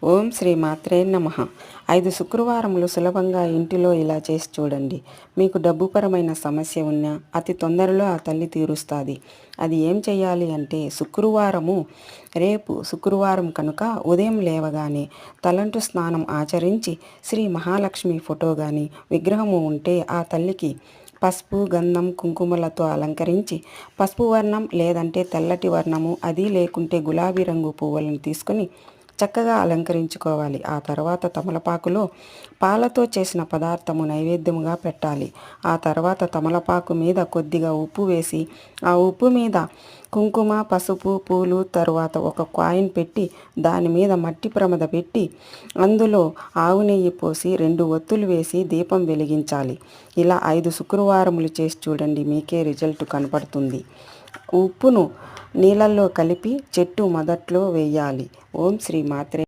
ఓం శ్రీ మాత్రే నమః. 5 శుక్రవారములు సులభంగా ఇంటిలో ఇలా చేసి చూడండి. మీకు డబ్బుపరమైన సమస్య ఉన్నా అతి తొందరలో ఆ తల్లి తీరుస్తుంది. అది ఏం చేయాలి అంటే రేపు శుక్రవారం కనుక ఉదయం లేవగానే తలంటు స్నానం ఆచరించి శ్రీ మహాలక్ష్మి ఫోటో కానీ విగ్రహము ఉంటే ఆ తల్లికి పసుపు గంధం కుంకుమలతో అలంకరించి పసుపు వర్ణం లేదంటే తెల్లటి వర్ణము అది లేకుంటే గులాబీ రంగు పువ్వులను తీసుకొని చక్కగా అలంకరించుకోవాలి. ఆ తర్వాత తమలపాకులో పాలతో చేసిన పదార్థము నైవేద్యముగా పెట్టాలి. ఆ తర్వాత తమలపాకు మీద కొద్దిగా ఉప్పు వేసి ఆ ఉప్పు మీద కుంకుమ పసుపు పూలు తరువాత ఒక కాయిన్ పెట్టి దాని మీద మట్టి ప్రమద పెట్టి అందులో ఆవు నెయ్యి పోసి 2 ఒత్తులు వేసి దీపం వెలిగించాలి. ఇలా 5 శుక్రవారములు చేసి చూడండి, మీకే రిజల్ట్ కనపడుతుంది. ఉప్పును నీళ్ళల్లో కలిపి చెట్టు మొదట్లో వేయాలి. ఓం శ్రీ మాత్రే.